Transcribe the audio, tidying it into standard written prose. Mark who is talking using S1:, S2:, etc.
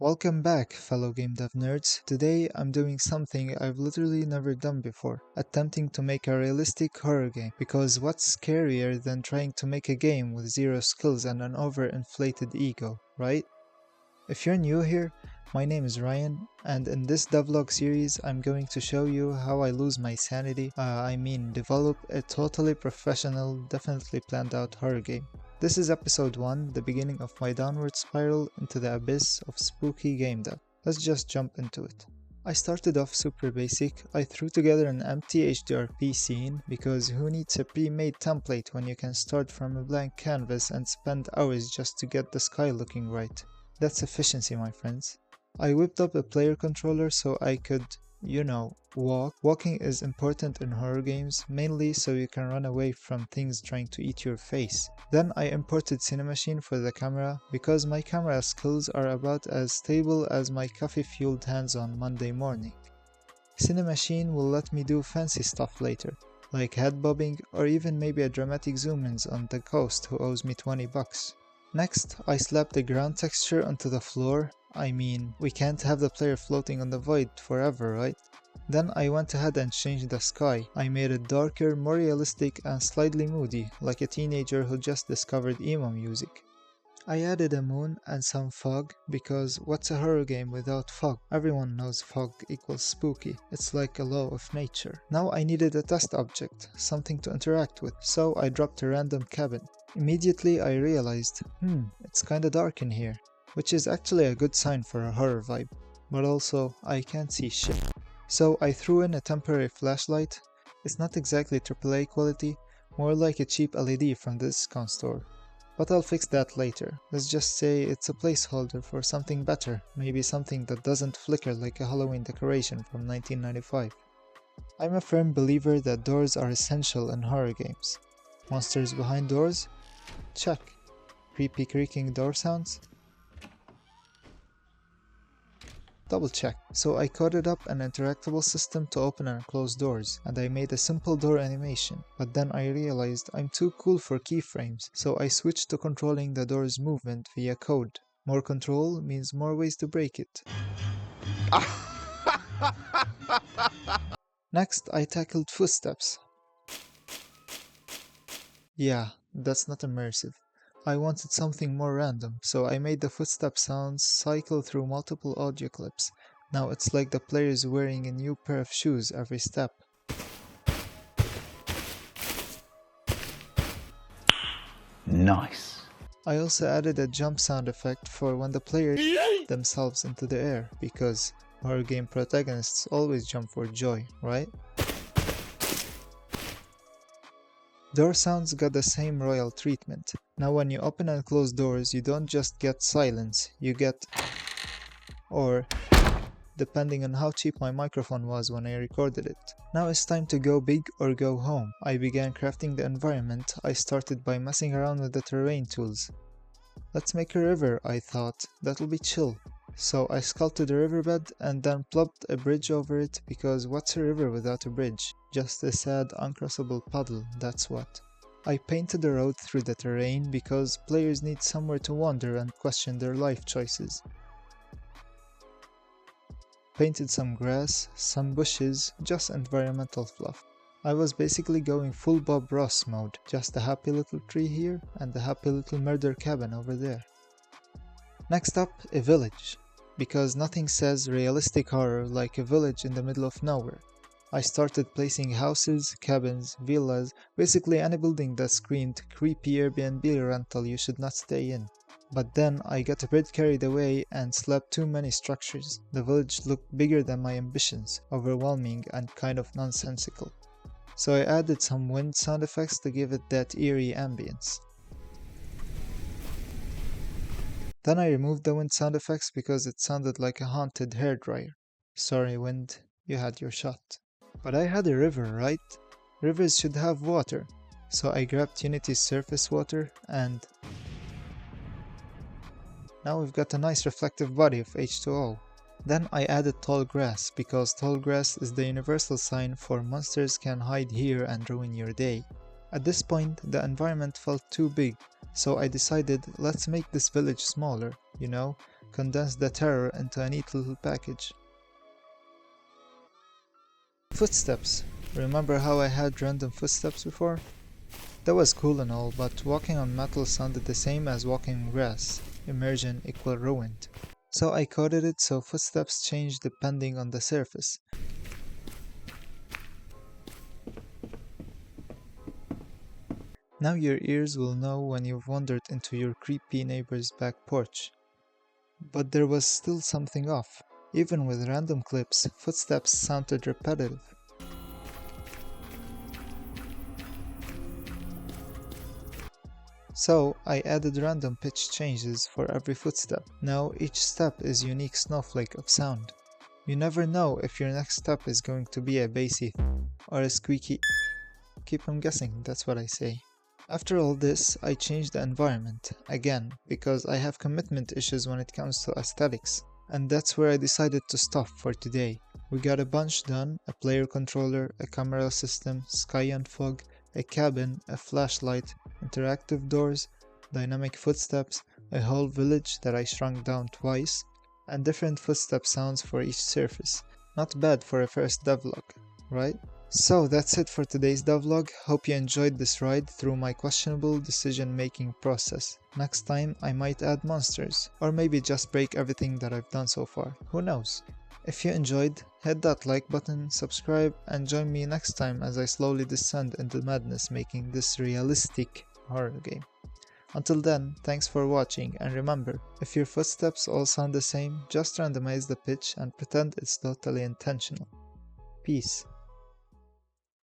S1: Welcome back, fellow game dev nerds. Today I'm doing something I've literally never done before, attempting to make a realistic horror game, because what's scarier than trying to make a game with zero skills and an overinflated ego, right? If you're new here, my name is Ryan, and in this devlog series I'm going to show you how I lose my sanity, develop a totally professional, definitely planned out horror game. This is episode 1, the beginning of my downward spiral into the abyss of spooky game dev. Let's just jump into it. I started off super basic. I threw together an empty HDRP scene because who needs a pre-made template when you can start from a blank canvas and spend hours just to get the sky looking right. That's efficiency, my friends. I whipped up a player controller so I could, walk. Walking is important in horror games, mainly so you can run away from things trying to eat your face. Then I imported Cinemachine for the camera, because my camera skills are about as stable as my coffee-fueled hands on Monday morning. Cinemachine will let me do fancy stuff later, like head bobbing or even maybe a dramatic zoom-ins on the ghost who owes me 20 bucks. Next, I slapped the ground texture onto the floor. We can't have the player floating on the void forever, right? Then I went ahead and changed the sky. I made it darker, more realistic and slightly moody, like a teenager who just discovered emo music. I added a moon and some fog, because what's a horror game without fog? Everyone knows fog equals spooky. It's like a law of nature. Now I needed a test object, something to interact with, so I dropped a random cabin. Immediately I realized, it's kinda dark in here, which is actually a good sign for a horror vibe, but also I can't see shit. So I threw in a temporary flashlight. It's not exactly AAA quality, more like a cheap LED from the discount store. But I'll fix that later. Let's just say it's a placeholder for something better, maybe something that doesn't flicker like a Halloween decoration from 1995. I'm a firm believer that doors are essential in horror games. Monsters behind doors? Check. Creepy creaking door sounds? Double check. So I coded up an interactable system to open and close doors, and I made a simple door animation, but then I realized I'm too cool for keyframes, so I switched to controlling the door's movement via code. More control means more ways to break it. Next, I tackled footsteps. Yeah, that's not immersive. I wanted something more random, so I made the footstep sounds cycle through multiple audio clips. Now it's like the player is wearing a new pair of shoes every step.
S2: Nice.
S1: I also added a jump sound effect for when the players themselves into the air, because horror game protagonists always jump for joy, right? Door sounds got the same royal treatment. Now when you open and close doors, you don't just get silence, you get, or depending on how cheap my microphone was when I recorded it. Now it's time to go big or go home. I began crafting the environment. I started by messing around with the terrain tools. Let's make a river, I thought. That'll be chill. So I sculpted a riverbed and then plopped a bridge over it, because what's a river without a bridge? Just a sad, uncrossable puddle, that's what. I painted a road through the terrain because players need somewhere to wander and question their life choices. Painted some grass, some bushes, just environmental fluff. I was basically going full Bob Ross mode, just a happy little tree here and a happy little murder cabin over there. Next up, a village, because nothing says realistic horror like a village in the middle of nowhere. I started placing houses, cabins, villas, basically any building that screamed creepy Airbnb rental you should not stay in. But then I got a bit carried away and slapped too many structures. The village looked bigger than my ambitions, overwhelming and kind of nonsensical. So I added some wind sound effects to give it that eerie ambience. Then I removed the wind sound effects because it sounded like a haunted hairdryer. Sorry wind, you had your shot. But I had a river, right? Rivers should have water. So I grabbed Unity's surface water and now we've got a nice reflective body of H2O. Then I added tall grass, because tall grass is the universal sign for monsters can hide here and ruin your day. At this point, the environment felt too big, so I decided let's make this village smaller, condensed the terror into a neat little package. Footsteps. Remember how I had random footsteps before? That was cool and all, but walking on metal sounded the same as walking on grass. Immersion equal ruined. So I coded it so footsteps change depending on the surface. Now your ears will know when you've wandered into your creepy neighbor's back porch. But there was still something off. Even with random clips, footsteps sounded repetitive. So I added random pitch changes for every footstep. Now each step is a unique snowflake of sound. You never know if your next step is going to be a bassy or a squeaky. Keep on guessing, that's what I say. After all this, I changed the environment, again, because I have commitment issues when it comes to aesthetics. And that's where I decided to stop for today. We got a bunch done: a player controller, a camera system, sky and fog, a cabin, a flashlight, interactive doors, dynamic footsteps, a whole village that I shrunk down twice, and different footstep sounds for each surface. Not bad for a first devlog, right? So that's it for today's devlog. Hope you enjoyed this ride through my questionable decision-making process. Next time I might add monsters, or maybe just break everything that I've done so far. Who knows? If you enjoyed, hit that like button, subscribe, and join me next time as I slowly descend into madness making this realistic horror game. Until then, thanks for watching, and remember, if your footsteps all sound the same, just randomize the pitch and pretend it's totally intentional. Peace.